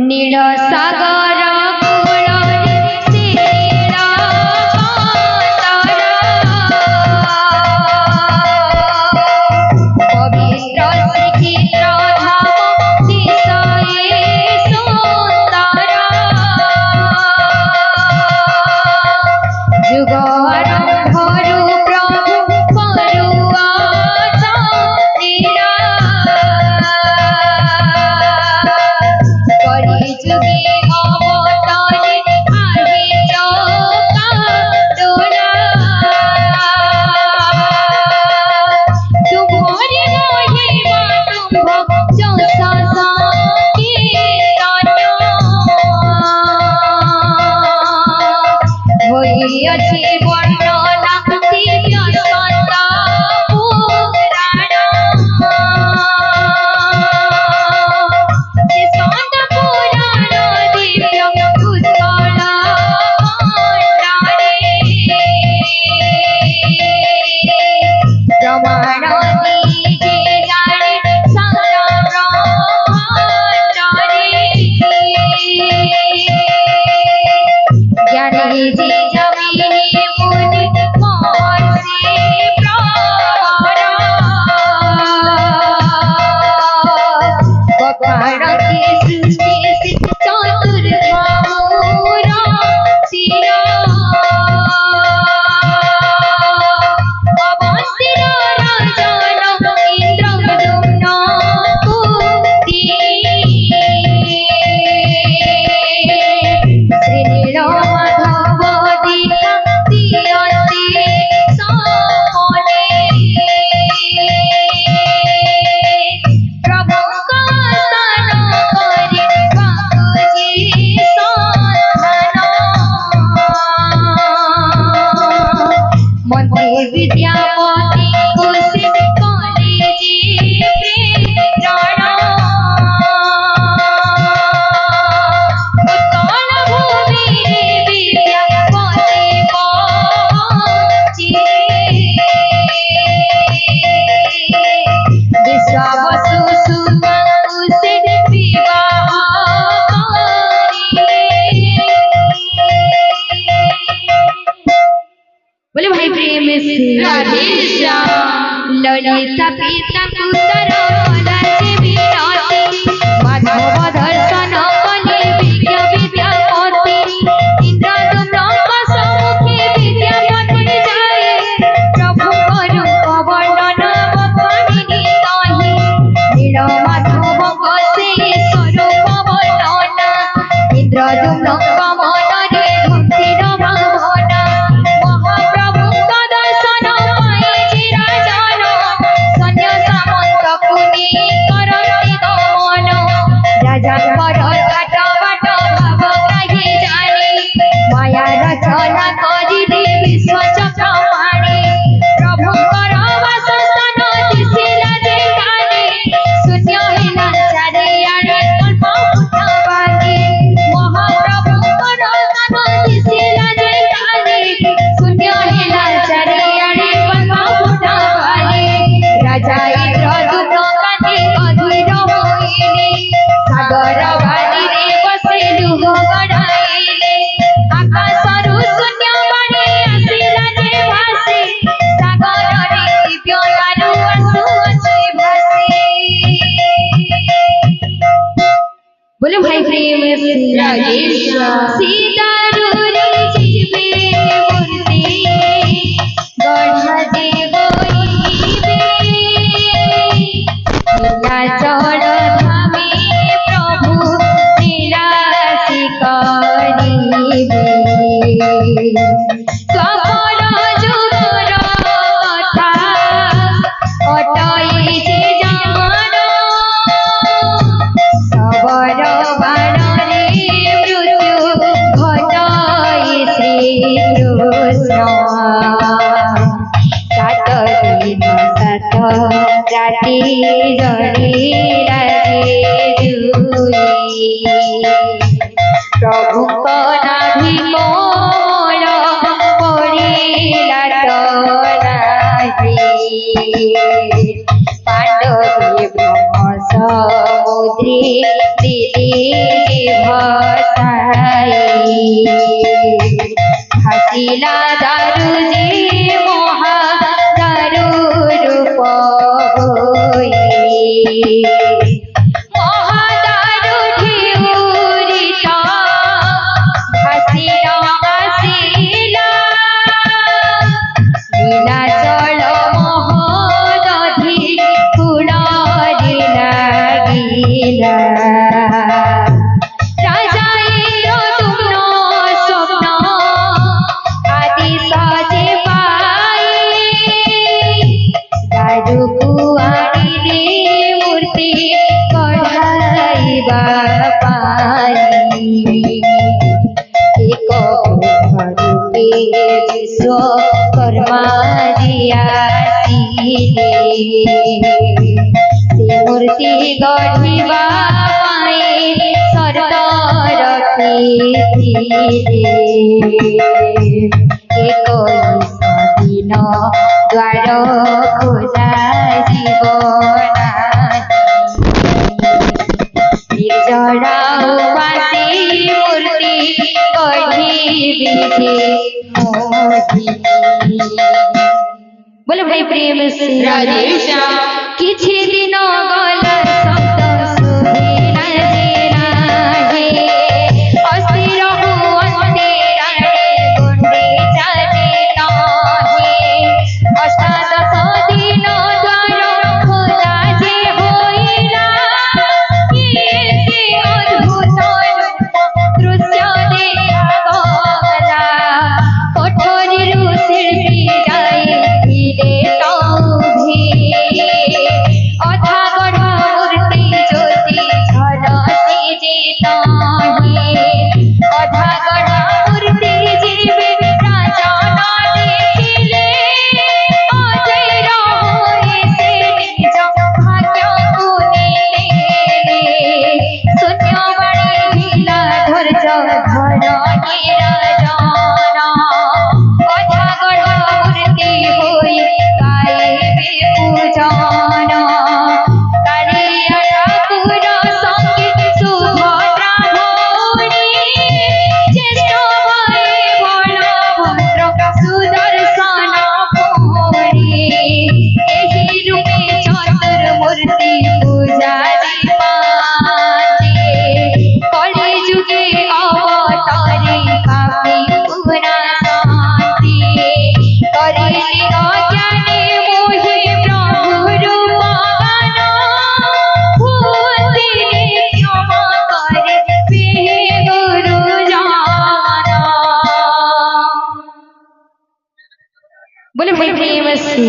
নীল সাগর কূଳରେ পবিত্র শ্রীক্ষেত্র ধাম দিশয়ে সুন্দর যুগ আরম্ভରୁ প্রভু କରୁଅଛନ୍ତି কলি যুগে অবতারে আহিছ কান্দোলা তুমরি মহিমা তুম্ভ যশ সংকীর্তন হইয়াছে বর্ণনা দিব্য সন্ত পুরাণ সে সন্ত পুরাণ দিব্য উৎকল ভণ্ডারে প্রমাণ নিজে জানে সারা ব্রহ্মাণ্ডরে জ্ঞানে যে জমিনে মুনি মহর্ষি প্রবর বকারকে সৃষ্টি চতুর্ধামূর শির অবন্তির রাজন ইন্দ্রদুম্ন পুত্রী শ্রীনীল মাধব দীক্ষা দিয়ন্তে সমনে প্রভুଙ୍କ স্থান করে বাকুজি সন্ধান মন্ত্রী বিদ্যাপতি খুশি কলেজে প্রেরণ উৎকল ভূমিরে বিদ্যাপতি পৌঁছিলে বিশ্ববসু সুতাଙ୍କୁ ସେ ବିବାହ बोले भाई प्रेम से राधे श्याम ललिता पिता पुत्र राजे विराटी माधव दर्शन कले विज्ञ विद्यापति इंद्रदुम्नଙ୍କ सम्मुखे विद्यापति जाए प्रभु रूप वर्णन बखाणिनि ताहि नील माधवଙ୍କ से स्वरूप वर्णन इंद्रदुम्नଙ୍କ मନରେ भक्तिर भावना महाप्रभुଙ୍କ दर्शन पाइछि राजन सैन्य सामन्तକୁ ନେଇ କରନ୍ତି ଗମନ ରାଜାଙ୍କର ଘାଟ ବାଟ ଭାବ କାହିଁ ଜାଣି ମାୟା ରଚନା କରିଲେ ବିଶ୍ୱଚକ୍ର ପାଣି ପ୍ରଭୁଙ୍କର ବାସସ୍ଥାନ ଦିଶିଲା ଯେ କାନେ ଶୂନ୍ୟ ହେଲା ଚାରିଆଡ଼େ କଳ୍ପ ଫୁଟବାଣୀ ମହାପ୍ରଭୁଙ୍କର ସ୍ଥାନ ଦିଶିଲା ଯେ କାନେ ଶୂନ୍ୟ ହେଲା ଚାରିଆଡ଼େ କଳ୍ପ ଫୁଟବାଣୀ ରାଜା ଇନ୍ଦ୍ରଦୁମ୍ନ କାନ୍ଦି ଅଧୀର ହୋଇଲେ ସାଗର ବାଲିରେ ବସି ଲୁହ ଗଡ଼ାଇଲେ ଆକାଶରୁ ଶୂନ୍ୟ ବାଣୀ ଆସିଲା ଯେ ଭାସି ସାଗରରେ ଦିବ୍ୟ ଦାରୁ ଆସୁଅଛି ଭାସି बोले भाई प्रेम से राधे श्याम सीतारूरी जीवे मूर्ति गढ़ देव नीलाचल धामे प्रभु निराशी करिबे सकल जुगर कथा अटई जे जमन सबर बाणरे मृत्यु घटाई श्री कृष्ण सात दिन सात राति जड़िला जुई प्रभुଙ୍କ नाभि कोमल पड़िला तराही पांडवे ब्रह्म समुद्री दिली बसाई हसीला दारू जी मोहा दारू रूप होई महादारू ढिउरिता हसीला हसीला नीलाचल महदधि कुलारि लागिला राजाइरो तुमनो स्वप्न आदि सजे पाई दारू कुआरिले मूर्ति कढ़ाइबा पाई एक रूपे विश्वकर्मा जी आसिले से मूर्ति गढ़िबा पाई शर्त रखिथिले एकैश दिन द्वार खोला जीव निर्जरा उपासी मूर्ति गढ़िबी जे मोहि बोले भाई प्रेम से राधे श्याम। किछि दिन गला शब्द सुधिला जे राहे अस्थिर हुअन्ते राहे गुण्डिचा जे नाहे अष्टादश दिन द्वार खोला जे होइला एते अद्भुत दृश्य देखागला कोठरीरु शिल्पी जाइथिले तौभि अधागढ़ मूर्ति ज्योति झलसे जे ताहे अधागढ़ मूर्ति जीवे राजन देखिले अजैर होए से निज भाग्यକୁ ନେଲେ ଶୂନ୍ୟବାଣୀ ଥିଲା ଧୈର୍ଯ୍ୟ ଧର ନିରଞ୍ଜନ ଅଧାଗଢ଼ ମୂର୍ତ୍ତି ହୋଇ ଗାଇବେ ପୂଜନ କାଳିଆ ଠାକୁର ସଙ୍ଗେ ସୁଭଦ୍ରା ଭଉଣୀ ଜ୍ୟେଷ୍ଠ ଭାଇ ବଳଭଦ୍ର ସୁଦର୍ଶନ ପୁଣି ଏହି ରୂପେ ଚତୁର୍ମୂର୍ତ୍ତି ପୂଜାରି ପାନ୍ତି କଳି ଯୁଗେ ଅବତାରି ପାପି ପୁରା ଶାନ୍ତି କରିଲି ଅଜ୍ଞାନୀ ମୋହି ପ୍ରଭୁ ରୂପଗାନ ଭୂତିରେ କ୍ଷମା କରିବେ ଗୁରୁଜନ बोले भाई प्रेम से